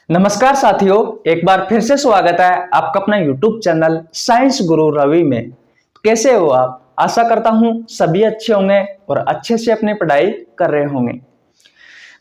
नमस्कार साथियों, एक बार फिर से स्वागत है आपका अपना YouTube चैनल साइंस गुरु रवि में। कैसे हो आप? आशा करता हूं सभी अच्छे होंगे और अच्छे से अपनी पढ़ाई कर रहे होंगे।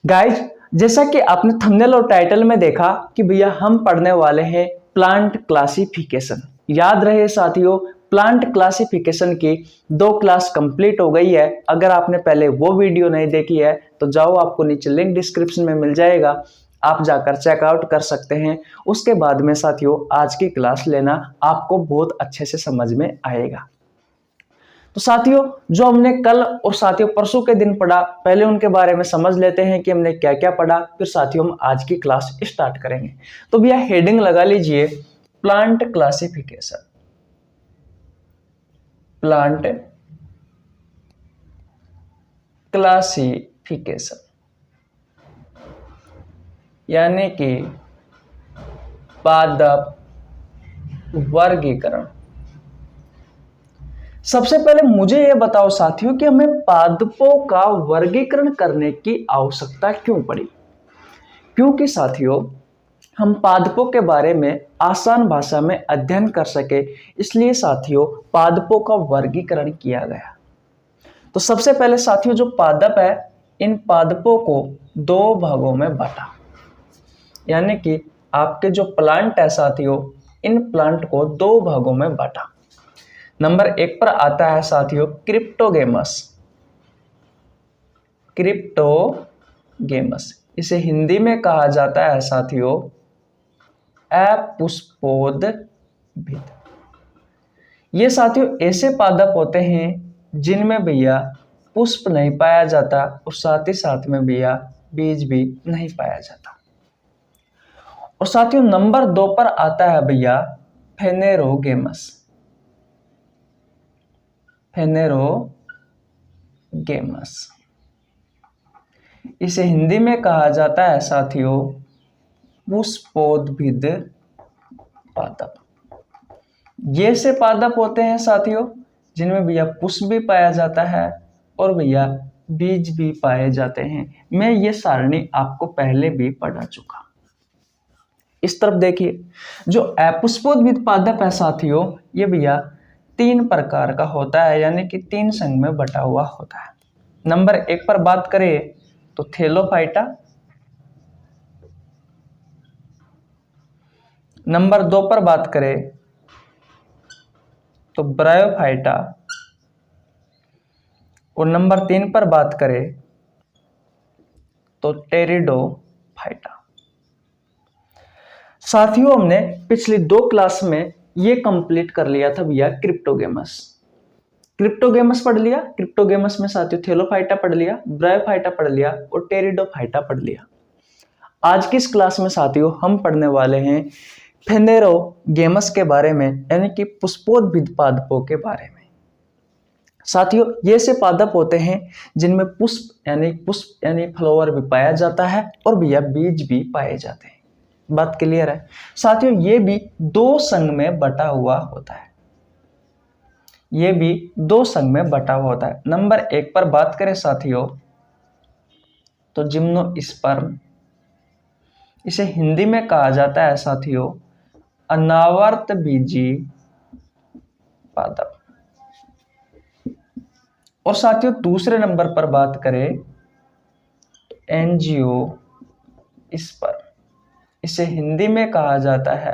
गाइज, जैसा कि आपने थंबनेल और टाइटल में देखा कि भैया हम पढ़ने वाले हैं प्लांट क्लासिफिकेशन। याद रहे साथियों, प्लांट क्लासिफिकेशन की 2 क्लास कंप्लीट हो गई है। अगर आपने पहले वो वीडियो नहीं देखी है तो जाओ, आपको नीचे लिंक डिस्क्रिप्शन में मिल जाएगा, आप जाकर चेकआउट कर सकते हैं। उसके बाद में साथियों आज की क्लास लेना आपको बहुत अच्छे से समझ में आएगा। तो साथियों, जो हमने कल और साथियों परसों के दिन पढ़ा, पहले उनके बारे में समझ लेते हैं कि हमने क्या क्या पढ़ा, फिर साथियों हम आज की क्लास स्टार्ट करेंगे। तो भैया हेडिंग लगा लीजिए, प्लांट क्लासिफिकेशन। प्लांट क्लासिफिकेशन यानी कि पादप वर्गीकरण। सबसे पहले मुझे यह बताओ साथियों कि हमें पादपों का वर्गीकरण करने की आवश्यकता क्यों पड़ी। क्योंकि साथियों हम पादपों के बारे में आसान भाषा में अध्ययन कर सके, इसलिए साथियों पादपों का वर्गीकरण किया गया। तो सबसे पहले साथियों जो पादप है, इन पादपों को 2 भागों में बांटा। यानी कि आपके जो प्लांट है साथियों, इन प्लांट को 2 भागों में बांटा। नंबर 1 पर आता है साथियों क्रिप्टोगेमस। क्रिप्टोगेमस इसे हिंदी में कहा जाता है साथियों अपुष्पोद्भिद। ये साथियों ऐसे पादप होते हैं जिनमें भैया पुष्प नहीं पाया जाता और साथ ही साथ में भैया बीज भी नहीं पाया जाता। और साथियों नंबर 2 पर आता है भैया फेनेरोगेमस। फेनेरोगेमस इसे हिंदी में कहा जाता है साथियों पुष्पोद्भिद पादप। ये से पादप होते हैं साथियों जिनमें भैया पुष्प भी पाया जाता है और भैया बीज भी पाए जाते हैं। मैं ये सारणी आपको पहले भी पढ़ा चुका। इस तरफ देखिए, जो अपुष्पोद्भिद पादप है साथियों, ये भैया 3 प्रकार का होता है, यानी कि 3 संघ में बटा हुआ होता है। नंबर 1 पर बात करें तो थैलोफाइटा। नंबर 2 पर बात करें तो ब्रायोफाइटा। और नंबर 3 पर बात करें तो टेरिडोफाइटा। साथियों हमने पिछली 2 क्लास में ये कंप्लीट कर लिया था भैया क्रिप्टोगेमस पढ़ लिया। क्रिप्टोगेमस में साथियों थैलोफाइटा पढ़ लिया, ब्रायोफाइटा पढ़ लिया और टेरिडोफाइटा पढ़ लिया। आज की इस क्लास में साथियों हम पढ़ने वाले हैं फेनेरोगेमस के बारे में, यानी कि पुष्पोद्भिद पादपों के बारे में। साथियों ये से पादप होते हैं जिनमें पुष्प यानी फ्लावर भी पाया जाता है और भैया बीज भी पाए जाते हैं। बात क्लियर है साथियों? ये भी 2 संघ में बटा हुआ होता है। ये भी 2 संघ में बटा हुआ होता है। नंबर 1 पर बात करें साथियों तो जिम्नोस्पर्म। इसे हिंदी में कहा जाता है साथियों अनावर्तबीजी पादप। और साथियों दूसरे नंबर पर बात करें तो एंजियोस्पर्म। इसे हिंदी में कहा जाता है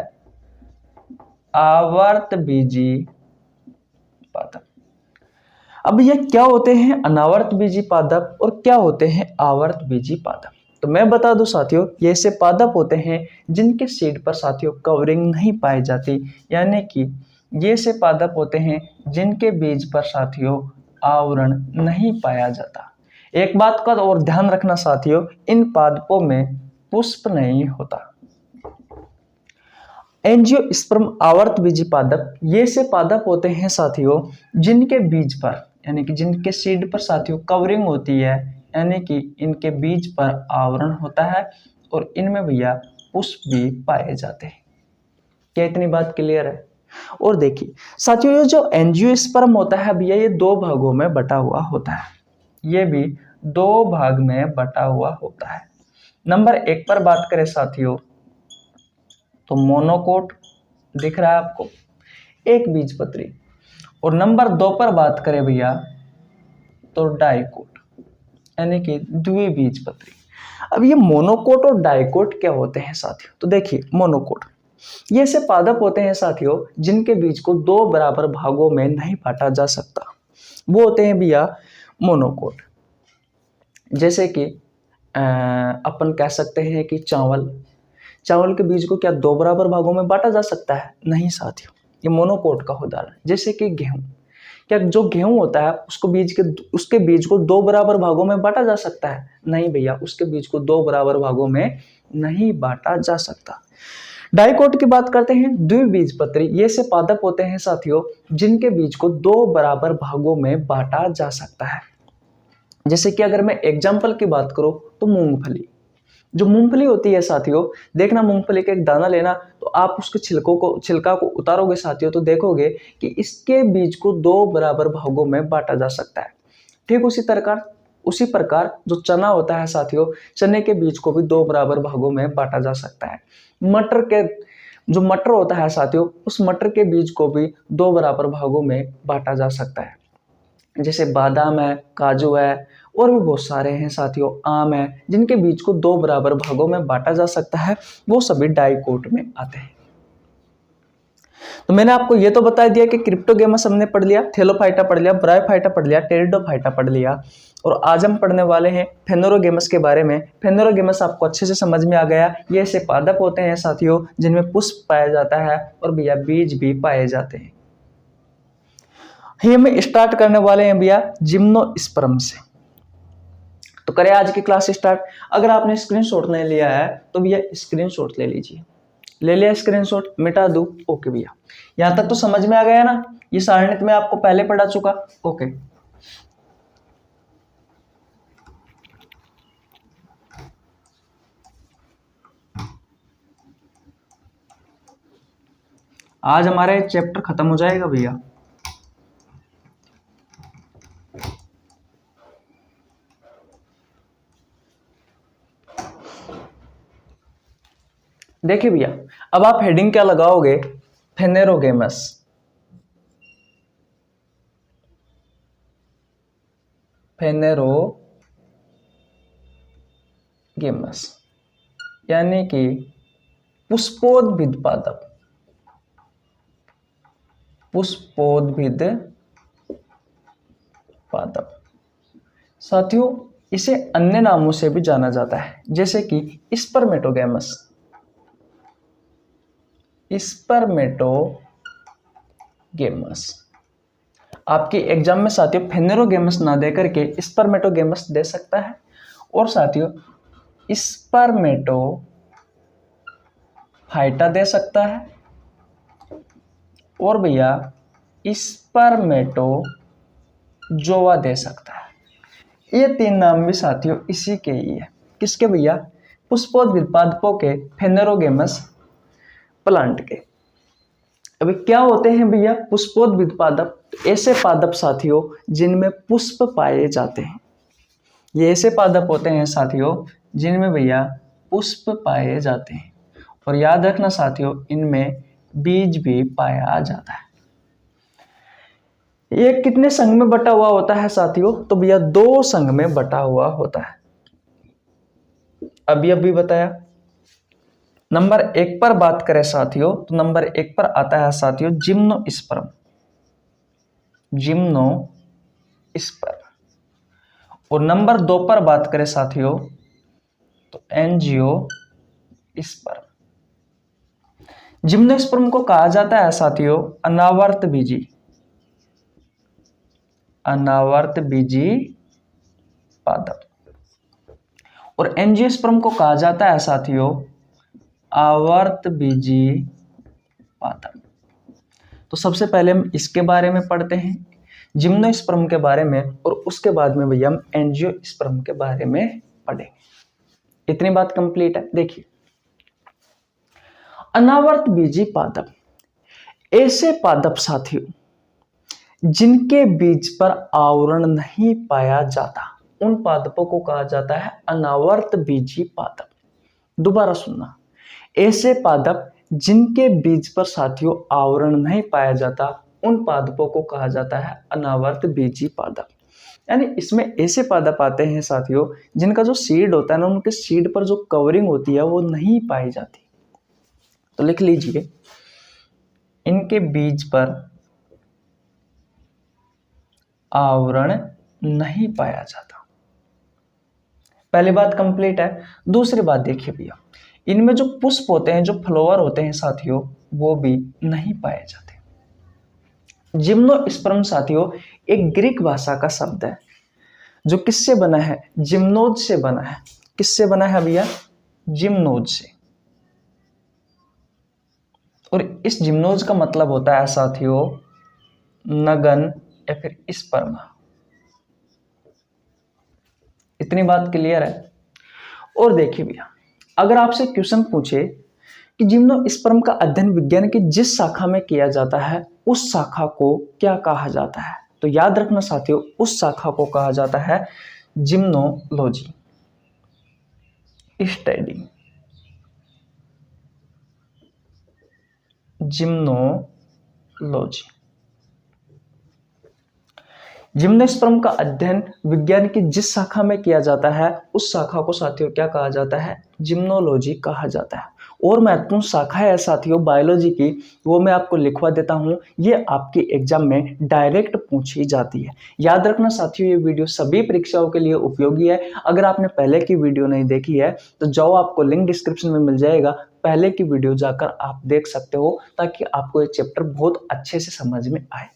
आवर्तबीजी पादप। अब ये क्या होते हैं अनावर्तबीजी पादप और क्या होते हैं आवर्तबीजी पादप? तो मैं बता दूं साथियों, ये ऐसे पादप होते हैं जिनके सीड पर साथियों कवरिंग नहीं पाई जाती, यानी कि ये से पादप होते हैं जिनके बीज पर साथियों आवरण नहीं पाया जाता। एक बात का और ध्यान रखना साथियों, इन पादपों में पुष्प नहीं होता। एंजियोस्पर्म आवर्तबीजी पादप ये से पादप होते हैं साथियों जिनके बीज पर, यानी कि जिनके सीड पर साथियों कवरिंग होती है, यानी कि इनके बीज पर आवरण होता है और इनमें भैया पुष्प भी पाए जाते हैं। क्या इतनी बात क्लियर है? और देखिए साथियों ये जो एंजियोस्पर्म होता है भैया ये 2 भागों में बटा हुआ होता है। ये भी 2 भाग में बटा हुआ होता है। नंबर 1 पर बात करें साथियों तो मोनोकोट दिख रहा है आपको, एक बीजपत्री। और नंबर 2 पर बात करें भैया तो डाइकोट यानी कि द्विबीजपत्री। अब ये मोनोकोट और डाइकोट क्या होते हैं साथियों? तो देखिए मोनोकोट ये ऐसे पादप होते हैं साथियों जिनके बीज को 2 बराबर भागों में नहीं बांटा जा सकता, वो होते हैं भैया मोनोकोट। जैसे कि अपन कह सकते हैं कि चावल के बीज को क्या 2 बराबर भागों में बांटा जा सकता है? नहीं साथियों, ये मोनोकोट का उदाहरण। जैसे कि गेहूं, क्या जो गेहूं होता है उसके बीज को 2 बराबर भागों में बांटा जा सकता है? नहीं भैया, उसके बीज को 2 बराबर भागों में नहीं बांटा जा सकता। डाइकोट की बात करते हैं, द्विबीजपत्री। ये से पादप होते हैं साथियों जिनके बीज को 2 बराबर भागों में बांटा जा सकता है। जैसे कि अगर मैं एग्जाम्पल की बात करूं तो मूंगफली, जो मूंगफली होती है साथियों, देखना मूंगफली का एक दाना लेना, तो आप उसके छिलका को उतारोगे साथियों तो देखोगे कि इसके बीज को 2 बराबर भागों में बांटा जा सकता है। ठीक उसी प्रकार जो चना होता है साथियों, चने के बीज को भी 2 बराबर भागों में बांटा जा सकता है। जो मटर होता है साथियों, उस मटर के बीज को भी 2 बराबर भागों में बांटा जा सकता है। जैसे बादाम है, काजू है और भी बहुत सारे हैं साथियों, आम है, जिनके बीज को 2 बराबर भागों में बांटा जा सकता है, वो सभी डाइकोट में आते हैं। तो मैंने आपको ये तो बता दिया कि क्रिप्टोगेमस हमने पढ़ लिया, थैलोफाइटा पढ़ लिया, ब्रायोफाइटा पढ़ लिया, टेरिडोफाइटा पढ़ लिया, और आज हम पढ़ने वाले हैं फेनोरोगेमस के बारे में। फेनोरोगेमस आपको अच्छे से समझ में आ गया। ये ऐसे पादप होते हैं साथियों जिनमें पुष्प पाया जाता है और भैया बीज भी पाए जाते हैं। हम स्टार्ट करने वाले हैं भैया जिम्नोस्पर्म से। तो करें आज की क्लास स्टार्ट। अगर आपने स्क्रीनशॉट नहीं लिया है तो भैया स्क्रीनशॉट ले लीजिए। ले लिया स्क्रीनशॉट, मिटा दूं? ओके भैया, यहां तक तो समझ में आ गया ना? ये सारणित में आपको पहले पढ़ा चुका। ओके, आज हमारे चैप्टर खत्म हो जाएगा भैया। देखिए भैया, अब आप हेडिंग क्या लगाओगे? फेनेरोगेमस। फेनेरोगेमस यानी कि पुष्पोद्भिद पादप। पुष्पोद्भिद पादप साथियों, इसे अन्य नामों से भी जाना जाता है, जैसे कि स्पर्मेटोगेमस। स्पर्मेटोगेमस आपके एग्जाम में साथियों फेनेरोगेमस ना दे करके स्पर्मेटोगेमस दे सकता है। और साथियों स्पर्मेटोफाइटा दे सकता है, और भैया स्पर्मेटोजोआ दे सकता है। ये 3 नाम भी साथियों इसी के ही है। किसके भैया? पुष्पोद्भिद पादपों के, फेनेरोगेमस प्लांट के। अभी क्या होते हैं भैया पुष्पोद्भिद पादप? ऐसे पादप साथियों जिनमें पुष्प पाए जाते हैं। ये ऐसे पादप होते हैं साथियों जिनमें भैया पुष्प पाए जाते हैं। और याद रखना साथियों, इनमें बीज भी पाया जाता है। ये कितने संघ में बटा हुआ होता है साथियों? तो भैया 2 संघ में बटा हुआ होता है। अभी बताया। नंबर 1 पर बात करें साथियों तो नंबर 1 पर आता है साथियों जिम्नोस्पर्म। और नंबर 2 पर बात करें साथियों तो एंजियोस्पर्म। जिम्नोस्पर्म को कहा जाता है साथियों अनावर्त बीजी पादप, और एंजियोस्पर्म को कहा जाता है साथियों आवर्त बीजी पादप। तो सबसे पहले हम इसके बारे में पढ़ते हैं, जिम्नोस्पर्म के बारे में, और उसके बाद में भैया हम एंजियोस्पर्म के बारे में पढ़ेंगे। इतनी बात कंप्लीट है। देखिए अनावर्त बीजी पादप ऐसे पादप साथियों जिनके बीज पर आवरण नहीं पाया जाता, उन पादपों को कहा जाता है अनावर्त बीजी पादप। दोबारा सुनना, ऐसे पादप जिनके बीज पर साथियों आवरण नहीं पाया जाता उन पादपों को कहा जाता है अनावर्त बीजी पादप। यानी इसमें ऐसे पादप आते हैं साथियों जिनका जो सीड होता है ना, उनके सीड पर जो कवरिंग होती है वो नहीं पाई जाती। तो लिख लीजिए, इनके बीज पर आवरण नहीं पाया जाता। पहली बात कंप्लीट है। दूसरी बात देखिए भैया, इनमें जो पुष्प होते हैं, जो फ्लावर होते हैं साथियों, वो भी नहीं पाए जाते। जिम्नोस्पर्म साथियों एक ग्रीक भाषा का शब्द है जो किससे बना है? जिम्नोज से बना है। किससे बना है भैया? जिम्नोज से। और इस जिम्नोज का मतलब होता है साथियों नगन या फिर स्पर्म। इतनी बात क्लियर है। और देखिए भैया, अगर आपसे क्वेश्चन पूछे कि जिम्नोस्पर्म का अध्ययन विज्ञान की जिस शाखा में किया जाता है उस शाखा को क्या कहा जाता है, तो याद रखना साथियों, उस शाखा को कहा जाता है जिम्नोलॉजी स्टडी। जिम्नोलॉजी। जिम्नोस्पर्म का अध्ययन विज्ञान की जिस शाखा में किया जाता है उस शाखा को साथियों क्या कहा जाता है? जिम्नोलॉजी कहा जाता है। और महत्वपूर्ण शाखा है साथियों बायोलॉजी की, वो मैं आपको लिखवा देता हूँ, ये आपकी एग्जाम में डायरेक्ट पूछी जाती है। याद रखना साथियों, ये वीडियो सभी परीक्षाओं के लिए उपयोगी है। अगर आपने पहले की वीडियो नहीं देखी है तो जाओ, आपको लिंक डिस्क्रिप्शन में मिल जाएगा, पहले की वीडियो जाकर आप देख सकते हो, ताकि आपको ये चैप्टर बहुत अच्छे से समझ में आए।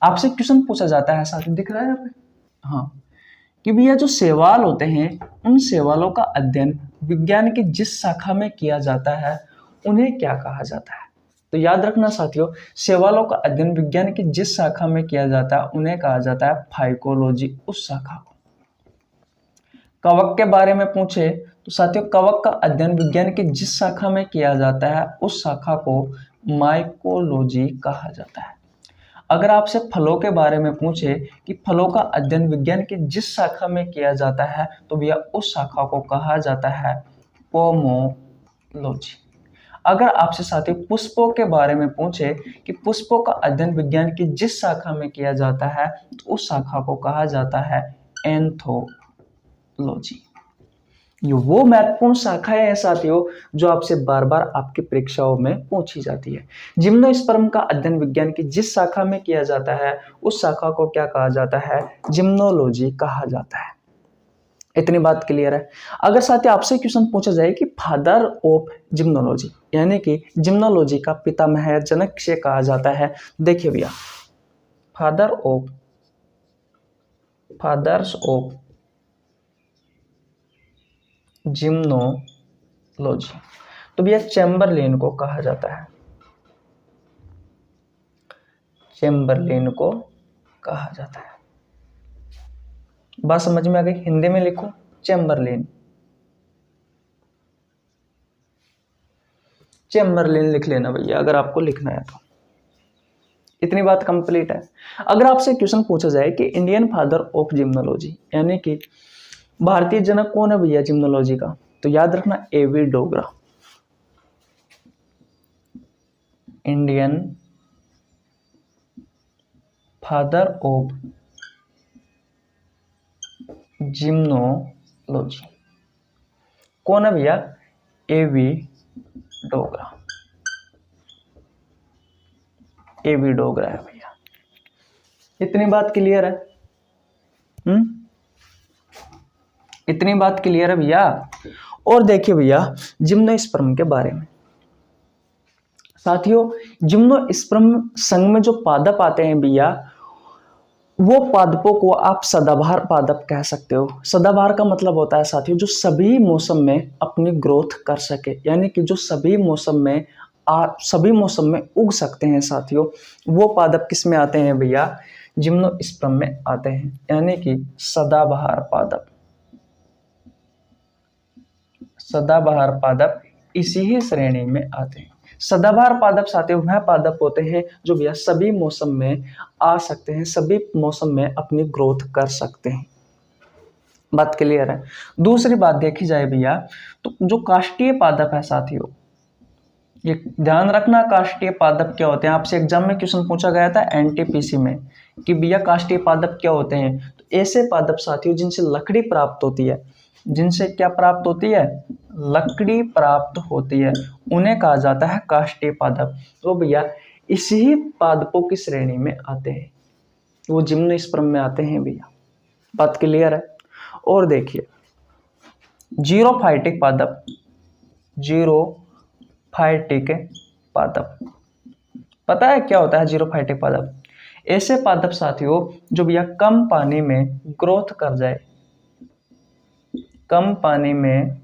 आपसे क्वेश्चन पूछा जाता है साथियों, दिख रहा है यहाँ पे, हाँ, कि भैया जो शैवाल होते हैं उन शैवालों का अध्ययन विज्ञान की जिस शाखा में किया जाता है उन्हें क्या कहा जाता है? तो याद रखना साथियों, शैवालों का अध्ययन विज्ञान की जिस शाखा में किया जाता है उन्हें कहा जाता है फाइकोलॉजी, उस शाखा को। कवक के बारे में पूछे तो साथियों कवक का अध्ययन विज्ञान की जिस शाखा में किया जाता है उस शाखा को माइकोलॉजी कहा जाता है। अगर आपसे फलों के बारे में पूछे कि फलों का अध्ययन विज्ञान की जिस शाखा में किया जाता है तो भैया उस शाखा को कहा जाता है पोमोलॉजी। अगर आपसे साथियों पुष्पों के बारे में पूछे कि पुष्पों का अध्ययन विज्ञान की जिस शाखा में किया जाता है तो उस शाखा को कहा जाता है एंथोलॉजी। ये वो महत्वपूर्ण शाखाएं हैं साथियों जो आपसे बार बार आपकी परीक्षाओं में पूछी जाती है। जिम्नोस्पर्म का अध्ययन विज्ञान की जिस शाखा में किया जाता है उस शाखा को क्या कहा जाता है? जिम्नोलॉजी कहा जाता है। इतनी बात क्लियर है। अगर साथियों आपसे क्वेश्चन पूछा जाए कि फादर ऑफ जिम्नोलॉजी, यानी कि जिम्नोलॉजी का पितामह या जनक से कहा जाता है, देखिए भैया, फादर्स ऑफ जिम्नोलॉजी, तो भैया चैम्बरलेन को कहा जाता है। चैम्बरलेन को कहा जाता है। बात समझ में आ गई? हिंदी में लिखो चैम्बरलेन। चैम्बरलेन लिख लेना भैया अगर आपको लिखना है तो। इतनी बात कंप्लीट है। अगर आपसे क्वेश्चन पूछा जाए कि इंडियन फादर ऑफ जिम्नोलॉजी, यानी कि भारतीय जनक कौन है भैया जिम्नोलॉजी का, तो याद रखना A V. Dogra. Indian father of gymnology कौन है भैया? ए.वी. डोगरा। ए.वी. डोगरा है भैया। इतनी बात क्लियर है? इतनी बात क्लियर है भैया। और देखिए भैया जिम्नोस्पर्म के बारे में साथियों, जिम्नोस्पर्म संघ में जो पादप आते हैं भैया, वो पादपों को आप सदाबहार पादप कह सकते हो। सदाबहार का मतलब होता है साथियों जो सभी मौसम में अपनी ग्रोथ कर सके, यानी कि जो सभी मौसम में उग सकते हैं साथियों, वो पादप किस में आते हैं भैया? जिम्नोस्पर्म में आते हैं, यानी कि सदाबहार पादप। सदाबहार पादप इसी ही श्रेणी में आते हैं। सदाबहार पादप साथियों वह पादप होते हैं जो भैया सभी मौसम में आ सकते हैं, सभी मौसम में अपनी ग्रोथ कर सकते हैं। बात क्लियर है? दूसरी बात देखी जाए भैया तो जो काष्ठीय पादप है साथियों, ये ध्यान रखना, काष्ठीय पादप क्या होते हैं। आपसे एग्जाम में क्वेश्चन पूछा गया था एनटीपीसी में कि भैया काष्ठीय पादप क्या होते हैं। तो ऐसे पादप साथियों जिनसे लकड़ी प्राप्त होती है, जिनसे क्या प्राप्त होती है, लकड़ी प्राप्त होती है, उन्हें कहा जाता है काष्ठीय पादप। तो भैया इसी पादपों की श्रेणी में आते हैं, वो जिम्नोस्पर्म में आते हैं भैया। बात क्लियर है। और देखिए जीरोफाइटिक पादप, जीरोफाइटिक पादप, पता है क्या होता है जीरोफाइटिक पादप? ऐसे पादप साथियों जो भैया कम पानी में ग्रोथ कर जाए, कम पानी में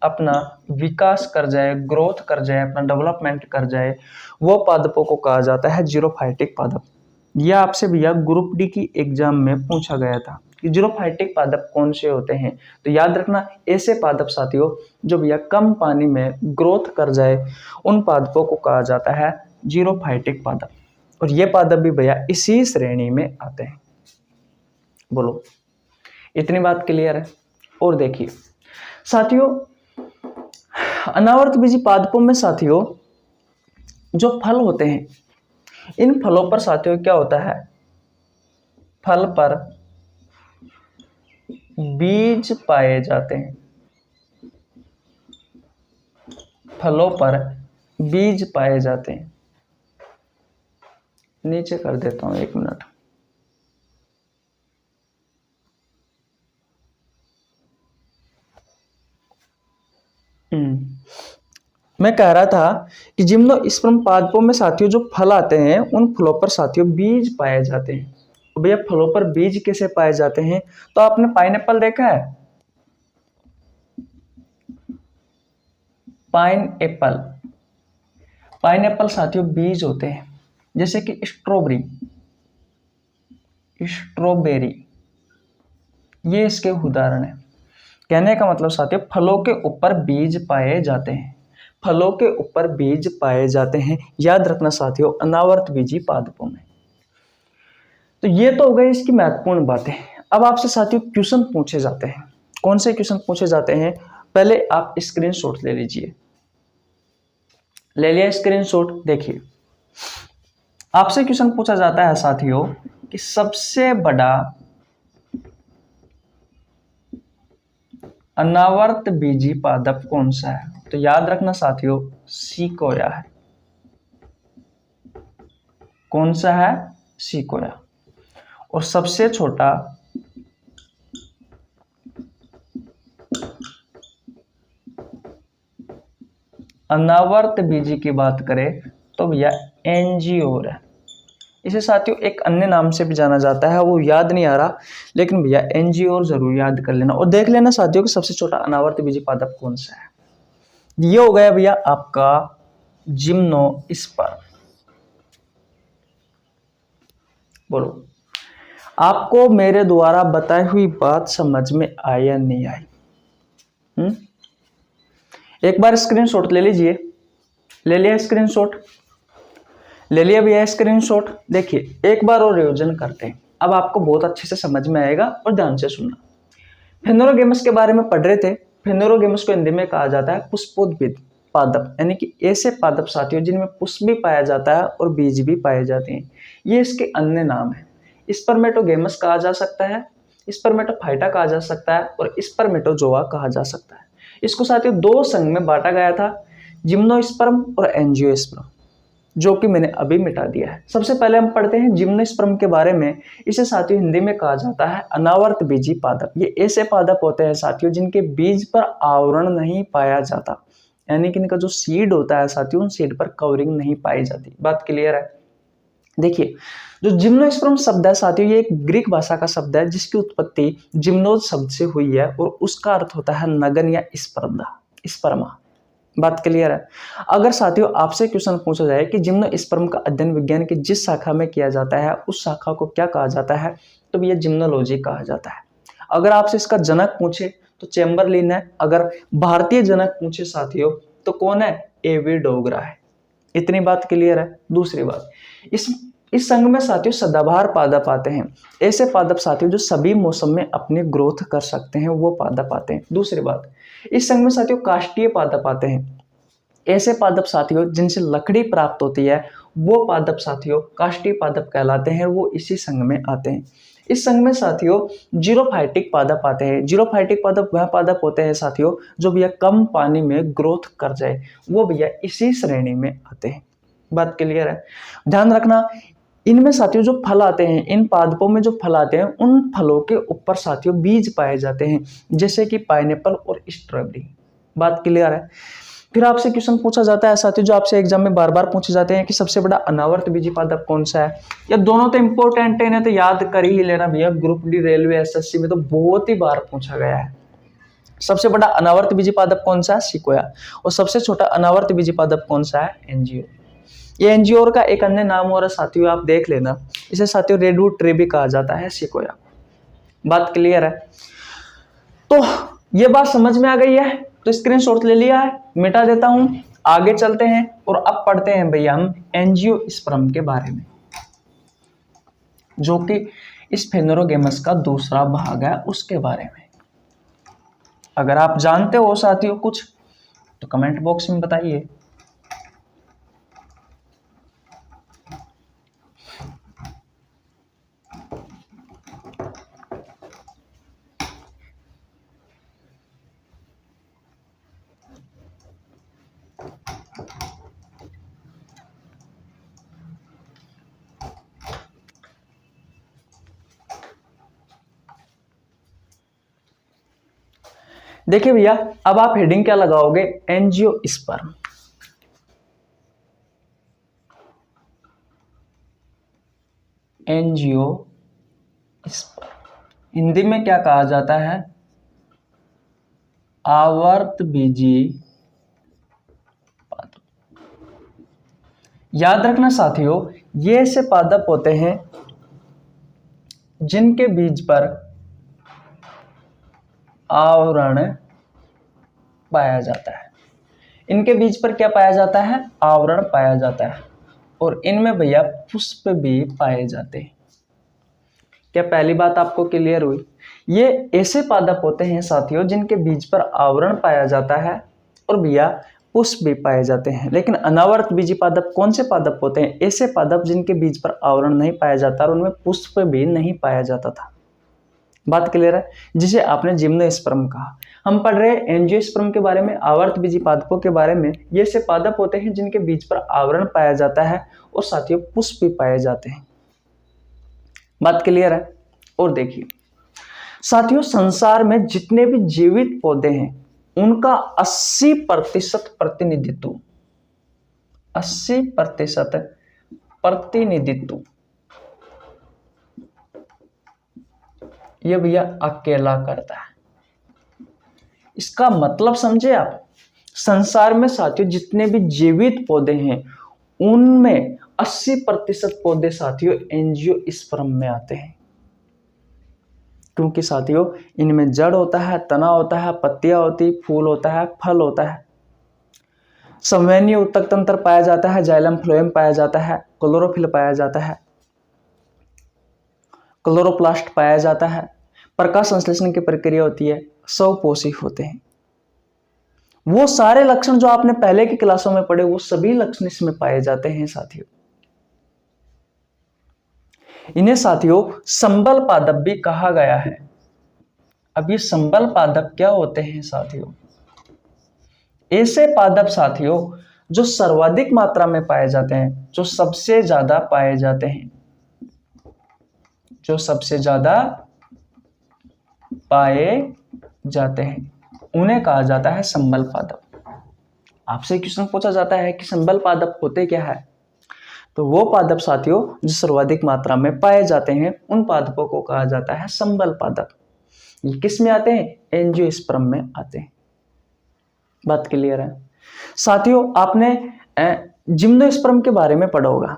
अपना विकास कर जाए, ग्रोथ कर जाए, अपना डेवलपमेंट कर जाए, वो पादपों को कहा जाता है जीरोफाइटिक पादप। यह आपसे भैया ग्रुप डी की एग्जाम में पूछा गया था कि जीरोफाइटिक पादप कौन से होते हैं। तो याद रखना, ऐसे पादप साथियों जो भैया कम पानी में ग्रोथ कर जाए, उन पादपों को कहा जाता है जीरोफाइटिक पादप। और ये पादप भी भैया इसी श्रेणी में आते हैं। बोलो, इतनी बात क्लियर है। और देखिए साथियों, अनावर्त बीजी पादपों में साथियों जो फल होते हैं, इन फलों पर साथियों क्या होता है, फल पर बीज पाए जाते हैं, फलों पर बीज पाए जाते हैं। नीचे कर देता हूं, 1 मिनट। मैं कह रहा था कि जिम्नोस्पर्म पादपों में साथियों जो फल आते हैं, उन फलों पर साथियों बीज पाए जाते हैं। तो भैया फलों पर बीज कैसे पाए जाते हैं? तो आपने पाइनएप्पल देखा है, पाइनएप्पल, पाइनएप्पल साथियों बीज होते हैं। जैसे कि स्ट्रॉबेरी, स्ट्रॉबेरी, ये इसके उदाहरण है। कहने का मतलब साथियों फलों के ऊपर बीज पाए जाते हैं, फलों के ऊपर बीज पाए जाते हैं। याद रखना साथियों, अनावर्त बीजी पादपों में। तो ये तो हो गई इसकी महत्वपूर्ण बातें। अब आपसे साथियों क्वेश्चन पूछे जाते हैं। कौन से क्वेश्चन पूछे जाते हैं? पहले आप स्क्रीनशॉट ले लीजिए। ले लिया स्क्रीनशॉट? देखिए आपसे क्वेश्चन पूछा जाता है साथियों कि सबसे बड़ा अनावर्त बीजी पादप कौन सा है? तो याद रखना साथियों, सिकोया है। कौन सा है? सिकोया। और सबसे छोटा अनावर्त बीजी की बात करें तो भैया एंजियोर है। इसे साथियों एक अन्य नाम से भी जाना जाता है, वो याद नहीं आ रहा, लेकिन भैया एंजियोर जरूर याद कर लेना। और देख लेना साथियों कि सबसे छोटा अनावर्त बीजी पादप कौन सा है। ये हो गया भैया आपका जिम्नोस्पर्म। बोलो, आपको मेरे द्वारा बताई हुई बात समझ में आई या नहीं आई? एक बार स्क्रीनशॉट ले लीजिए। ले लिया स्क्रीनशॉट? ले लिया भैया स्क्रीनशॉट? देखिए एक बार और रिविजन करते हैं, अब आपको बहुत अच्छे से समझ में आएगा। और ध्यान से सुनना। फेनोरोगेमस के बारे में पढ़ रहे थे। फेनोरोगेमस को हिंदी में कहा जाता है पुष्पोद्भिद पादप, यानी कि ऐसे पादप साथियों जिनमें पुष्प भी पाया जाता है और बीज भी पाए जाते हैं। ये इसके अन्य नाम है। स्पर्मेटोगेमस कहा जा सकता है, स्पर्मेटोफाइटा कहा जा सकता है और स्पर्मेटोजोआ कहा जा सकता है। इसको साथियों 2 संघ में बांटा गया था, जिम्नोस्पर्म और एंजियोस्पर्म, जो कि मैंने अभी मिटा दिया है। सबसे पहले हम पढ़ते हैं जिम्नोस्पर्म के बारे में। इसे साथियों हिंदी में कहा जाता है अनावर्त बीजी पादप। ये ऐसे पादप होते हैं साथियों जिनके बीज पर आवरण नहीं पाया जाता, यानी कि इनका जो सीड होता है साथियों, उन सीड पर कवरिंग नहीं पाई जाती। बात क्लियर है? देखिए जो जिम्नोस्पर्म शब्द है साथियों, ये एक ग्रीक भाषा का शब्द है जिसकी उत्पत्ति जिम्नोज शब्द से हुई है और उसका अर्थ होता है नगन या स्पर्मा। बात क्लियर है? अगर साथियों आपसे क्वेश्चन पूछा जाए कि जिम्नोस्पर्म का अध्ययन विज्ञान की जिस शाखा में किया जाता है, उस शाखा को क्या कहा जाता है? तो यह जिम्नोलॉजी कहा जाता है। अगर आपसे इसका जनक पूछे तो चैम्बरलिन है। अगर भारतीय जनक पूछे साथियों तो कौन है? एवी डोगरा है। इतनी बात क्लियर है? दूसरी बात, इस संघ में साथियों सदाबहार पादप आते हैं। ऐसे पादप साथियों जो सभी मौसम में अपनी ग्रोथ कर सकते हैं, वो पादप आते हैं। दूसरी बात, इस संघ में साथियों काष्ठीय पादप आते हैं। ऐसे पादप साथियों जिनसे लकड़ी प्राप्त होती है वो पादप साथियों काष्ठीय पादप कहलाते हैं, वो इसी संघ में आते हैं। इस संघ में साथियों जीरोफाइटिक पादप आते हैं। जीरोफाइटिक पादप वह पादप होते हैं साथियों जो भैया कम पानी में ग्रोथ कर जाए, वो भैया इसी श्रेणी में आते हैं। बात क्लियर है? ध्यान रखना, इनमें साथियों जो फल आते हैं, इन पादपों में जो फल आते हैं उन फलों के ऊपर साथियों बीज पाए जाते हैं, जैसे कि पाइनएप्पल और स्ट्रॉबेरी। बात क्लियर है? फिर आपसे क्वेश्चन पूछा जाता है साथियों, जो आपसे एग्जाम में बार बार पूछे जाते हैं कि सबसे बड़ा अनावर्त बीजी पादप कौन सा है। या दोनों तो इंपॉर्टेंट है ना, तो याद कर ही लेना भैया, ग्रुप डी रेलवे एसएससी में तो बहुत ही बार पूछा गया है। सबसे बड़ा अनावर्त बीजी पादप कौन सा है? सिकोया। और सबसे छोटा अनावर्त बीजी पादप कौन सा है? एंजियो। ये एंजियोर का एक अन्य नाम और साथियों आप देख लेना, इसे साथियों रेडवुड ट्री भी कहा जाता है, सिकोया। बात क्लियर है? तो ये बात समझ में आ गई है, तो स्क्रीनशॉट ले लिया है, मिटा देता हूं। आगे चलते हैं और अब पढ़ते हैं भैया हम एंजियोस्पर्म के बारे में, जो कि इस फेनोरोगेमस का दूसरा भाग है, उसके बारे में। अगर आप जानते हो साथियों कुछ तो कमेंट बॉक्स में बताइए। देखिए भैया, अब आप हेडिंग क्या लगाओगे? एंजियोस्पर्म। एंजियोस्पर्म हिंदी में क्या कहा जाता है? आवर्त बीजी पादप। याद रखना साथियों, ये ऐसे पादप होते हैं जिनके बीज पर आवरण पाया जाता है। इनके बीज पर क्या पाया जाता है? आवरण पाया जाता है। और इनमें भैया पुष्प भी पाए जाते हैं। क्या पहली बात आपको क्लियर हुई? ये ऐसे पादप होते हैं साथियों जिनके बीज पर आवरण पाया जाता है और भैया पुष्प भी पाए जाते हैं। लेकिन अनावर्त बीजी पादप कौन से पादप होते हैं? ऐसे पादप जिनके बीज पर आवरण नहीं पाया जाता और उनमें पुष्प भी नहीं पाया जाता था। बात क्लियर है? जिसे आपने जिम्नोस्पर्म कहा। हम पढ़ रहे हैं एंजियोस्पर्म के बारे में, आवर्त बीजी पादपों के बारे में। ये ऐसे पादप होते हैं जिनके बीज पर आवरण पाया जाता है और साथियों पुष्प भी पाए जाते हैं। बात क्लियर है? और देखिए साथियों, संसार में जितने भी जीवित पौधे हैं उनका 80% प्रतिनिधित्व, 80% प्रतिनिधित्व ये भैया अकेला करता है। इसका मतलब समझे आप? संसार में साथियों जितने भी जीवित पौधे हैं उनमें 80% पौधे साथियों एंजियोस्पर्म में आते हैं। क्योंकि साथियों इनमें जड़ होता है, तना होता है, पत्तियां होती, फूल होता है, फल होता है, संवहनीय उत्तक तंत्र पाया जाता है, जाइलम फ्लोएम पाया जाता है, क्लोरोफिल पाया जाता है, क्लोरोप्लास्ट पाया जाता है, प्रकाश संश्लेषण की प्रक्रिया होती है, स्वपोषी होते हैं। वो सारे लक्षण जो आपने पहले की क्लासों में पढ़े वो सभी लक्षण इसमें पाए जाते हैं साथियों। इन्हें साथियों संबल पादप भी कहा गया है। अब ये संबल पादप क्या होते हैं साथियों? ऐसे पादप साथियों जो सर्वाधिक मात्रा में पाए जाते हैं, जो सबसे ज्यादा पाए जाते हैं, जो सबसे ज्यादा पाए जाते हैं, उन्हें कहा जाता है संबल पादप। आपसे क्वेश्चन पूछा जाता है कि संबल पादप होते क्या है, तो वो पादप साथियों जो सर्वाधिक मात्रा में पाए जाते हैं उन पादपों को कहा जाता है संबल पादप। ये किस में आते हैं? एंजियोस्पर्म में आते हैं। बात क्लियर है? साथियों आपने जिम्नोस्पर्म के बारे में पढ़ा होगा,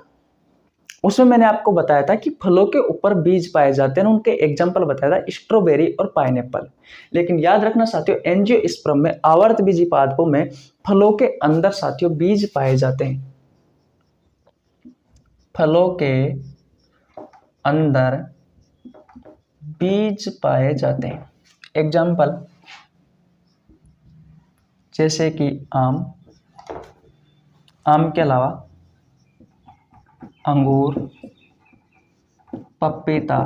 उसमें मैंने आपको बताया था कि फलों के ऊपर बीज पाए जाते हैं, उनके एग्जाम्पल बताया था स्ट्रॉबेरी और पाइनएप्पल। लेकिन याद रखना साथियों, एंजियोस्पर्म में आवर्त बीजी पादपों में फलों के अंदर साथियों बीज पाए जाते हैं। फलों के अंदर बीज पाए जाते हैं। एग्जाम्पल जैसे कि आम, आम के अलावा अंगूर, पपीता,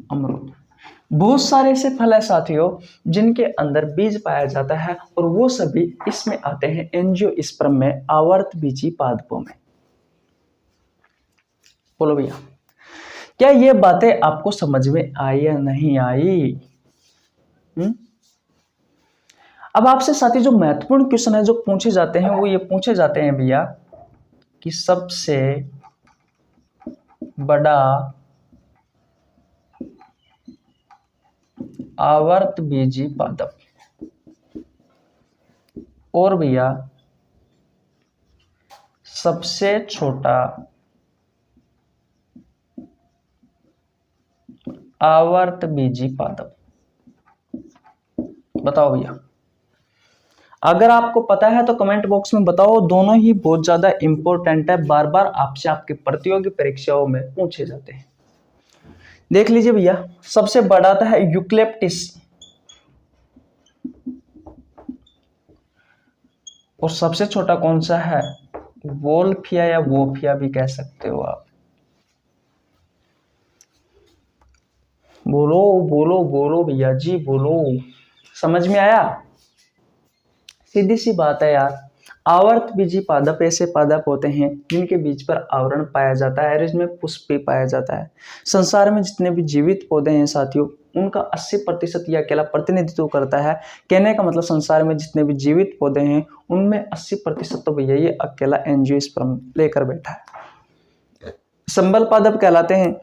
अमरूद, बहुत सारे ऐसे फल है साथियों जिनके अंदर बीज पाया जाता है और वो सभी इसमें आते हैं एंजियोस्पर्म में, आवर्त बीजी पादपों में। बोलो भैया, क्या ये बातें आपको समझ में आई या नहीं आई? अब आपसे साथी जो महत्वपूर्ण क्वेश्चन है जो पूछे जाते हैं वो ये पूछे जाते हैं भैया कि सबसे बड़ा आवर्त बीजी पादप और भैया सबसे छोटा आवर्त बीजी पादप, बताओ भैया। अगर आपको पता है तो कमेंट बॉक्स में बताओ, दोनों ही बहुत ज्यादा इंपॉर्टेंट है, बार बार आपसे आपके प्रतियोगी परीक्षाओं में पूछे जाते हैं। देख लीजिए भैया, सबसे बड़ा आता है यूकलिप्टिस और सबसे छोटा कौन सा है? वोल्फिया या वोफिया भी कह सकते हो आप। बोलो बोलो बोलो भैया जी, बोलो। समझ में आया? सीधी सी बात है यार, आवर्त बीजी पादप ऐसे पादप होते हैं जिनके बीज पर आवरण पाया जाता है और इसमें पुष्प भी पाया जाता है। संसार में जितने भी जीवित पौधे हैं साथियों, उनका 80% यह अकेला प्रतिनिधित्व करता है। कहने का मतलब संसार में जितने भी जीवित पौधे हैं उनमें 80% तो भैया ये अकेला एंजियोस्पर्म लेकर बैठा है। संबल पादप कहलाते हैं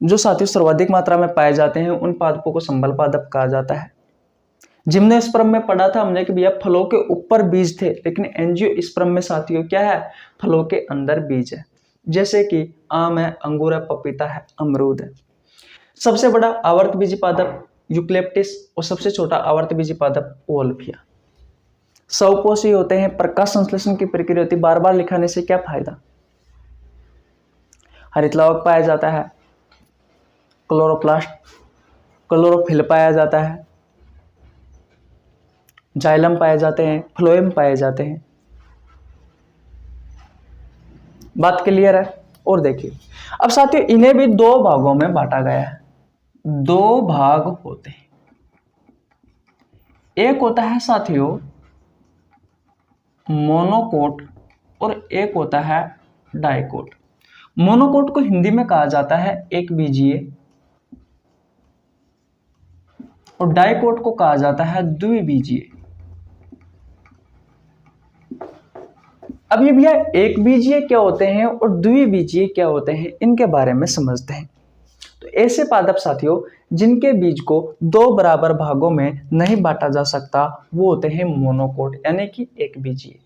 जो साथियों सर्वाधिक मात्रा में पाए जाते हैं, उन पादपों को संबल पादप कहा जाता है। जिम्नोस्पर्म में पढ़ा था हमने कि भैया फलों के ऊपर बीज थे, लेकिन एंजियोस्पर्म में साथियों क्या है? फलों के अंदर बीज है, जैसे कि आम है, अंगूर है, पपीता है, अमरूद है। सबसे बड़ा आवर्त बीजी पादप यूकलिप्टिस और सबसे छोटा आवर्त बीजी पादप वोल्फिया। स्वपोषी होते हैं, प्रकाश संश्लेषण की प्रक्रिया होती है। बार बार लिखाने से क्या फायदा? हरित लवक पाया जाता है, क्लोरोप्लास्ट, क्लोरोफिल पाया जाता है, जाइलम पाए जाते हैं, फ्लोएम पाए जाते हैं। बात क्लियर है? और देखिए अब साथियों इन्हें भी दो भागों में बांटा गया है। दो भाग होते हैं, एक होता है साथियों मोनोकोट और एक होता है डाइकोट। मोनोकोट को हिंदी में कहा जाता है एक बीजीय और डाइकोट को कहा जाता है द्विबीजीय। अब ये भैया एक बीजीय क्या होते हैं और द्विबीजीय क्या होते हैं, इनके बारे में समझते हैं। तो ऐसे पादप साथियों जिनके बीज को दो बराबर भागों में नहीं बांटा जा सकता वो होते हैं मोनोकोट यानी कि एक बीजीय।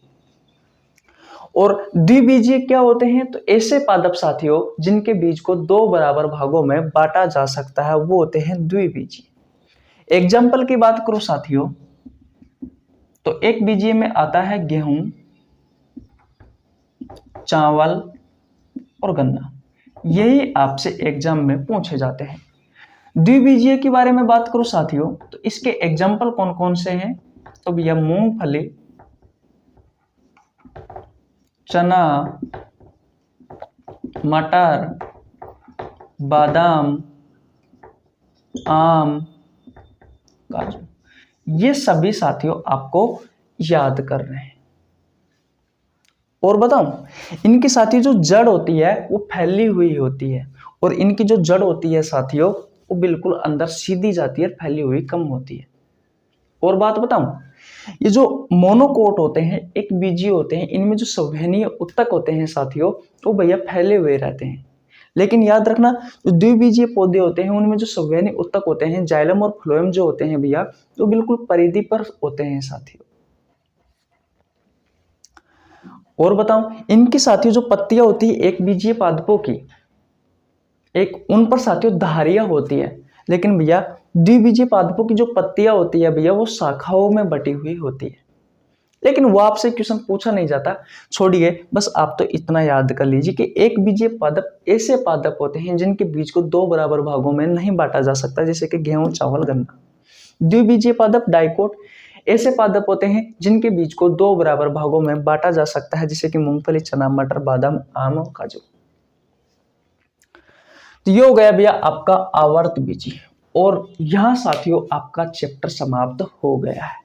और द्विबीजीय क्या होते हैं? तो ऐसे पादप साथियों जिनके बीज को दो बराबर भागों में बांटा जा सकता है वो होते हैं द्विबीजीय। एग्जाम्पल की बात करो साथियों तो एक बीजीय में आता है गेहूं, चावल और गन्ना। यही आपसे एग्जाम में पूछे जाते हैं। द्विबीजीय के बारे में बात करो साथियों तो इसके एग्जाम्पल कौन कौन से हैं? तो भैया मूंगफली, चना, मटर, बादाम, आम, काजू, ये सभी साथियों आपको याद करने हैं। और बताऊं, इनकी साथियों जो जड़ होती है वो फैली हुई होती है और इनकी जो जड़ होती है साथियों वो बिल्कुल अंदर सीधी जाती है, फैली हुई कम होती है। और बात बताऊं, ये जो मोनोकोट होते हैं एक बीजीय होते हैं, इनमें जो संवहनीय उत्तक होते हैं साथियों वो भैया फैले हुए रहते हैं। लेकिन याद रखना जो द्विबीजीय पौधे होते हैं उनमें जो संवहनीय उत्तक होते हैं जाइलम और फ्लोएम जो होते हैं भैया तो बिल्कुल परिधि पर होते हैं साथियों। और बताऊं, इनकी साथियों जो पत्तियां होती है एक बीजीय पादपों की, एक उन पर साथियों धारियां होती है, लेकिन भैया द्विबीजीय पादपों की जो पत्तियां होती है भैया वो शाखाओं में बटी हुई होती है। लेकिन वो आपसे क्वेश्चन पूछा नहीं जाता, छोड़िए, बस आप तो इतना याद कर लीजिए कि एक बीजीय पादप ऐसे पादप होते हैं जिनके बीज को दो बराबर भागों में नहीं बांटा जा सकता, जैसे कि गेहूं, चावल, गन्ना। द्विबीजीय पादप डाइकोट ऐसे पादप होते हैं जिनके बीज को 2 बराबर भागों में बांटा जा सकता है, जैसे कि मूंगफली, चना, मटर, बादाम, आम और काजू। तो ये हो गया भैया आपका आवर्त बीजी। और यहां साथियों आपका चैप्टर समाप्त हो गया है।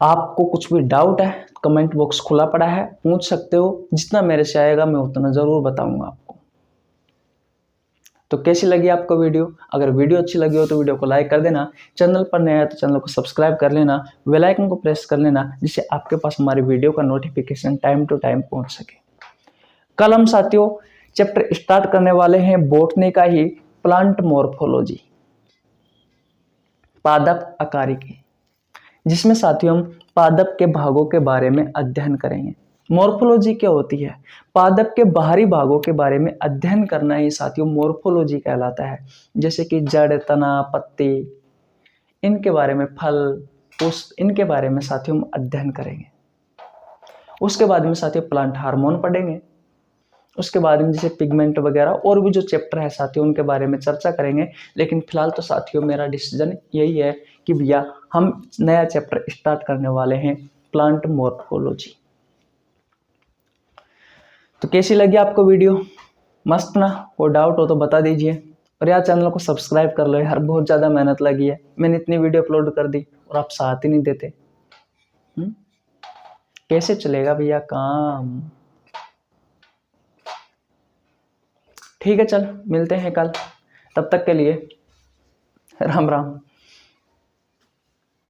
आपको कुछ भी डाउट है, कमेंट बॉक्स खुला पड़ा है, पूछ सकते हो। जितना मेरे से आएगा मैं उतना जरूर बताऊंगा आपको। तो कैसी लगी आपको वीडियो? अगर वीडियो अच्छी लगी हो तो वीडियो को लाइक कर देना। चैनल पर नया है तो चैनल को सब्सक्राइब कर लेना, बेल आइकन को प्रेस कर लेना, जिससे आपके पास हमारी वीडियो का नोटिफिकेशन टाइम टू टाइम पहुंच सके। कल हम साथियों चैप्टर स्टार्ट करने वाले हैं बॉटनी का ही, प्लांट मॉर्फोलॉजी, पादप आकारिकी, जिसमें साथियों हम पादप के भागों के बारे में अध्ययन करेंगे। मॉर्फोलॉजी क्या होती है? पादप के बाहरी भागों के बारे में अध्ययन करना ही साथियों मॉर्फोलॉजी कहलाता है। जैसे कि जड़, तना, पत्ती, इनके बारे में, फल, पुष्प, इनके बारे में साथियों हम अध्ययन करेंगे। उसके बाद में साथियों प्लांट हार्मोन पढ़ेंगे। उसके बाद में जैसे पिगमेंट वगैरह और भी जो चैप्टर है साथियों उनके बारे में चर्चा करेंगे। लेकिन फिलहाल तो साथियों मेरा डिसीजन यही है कि भैया हम नया चैप्टर स्टार्ट करने वाले हैं, प्लांट मॉर्फोलॉजी। तो कैसी लगी आपको वीडियो? मस्त ना? कोई डाउट हो तो बता दीजिए। और यार चैनल को सब्सक्राइब कर लो यार, बहुत ज़्यादा मेहनत लगी है, मैंने इतनी वीडियो अपलोड कर दी और आप साथ ही नहीं देते। कैसे चलेगा भैया काम? ठीक है, चल मिलते हैं कल, तब तक के लिए राम राम।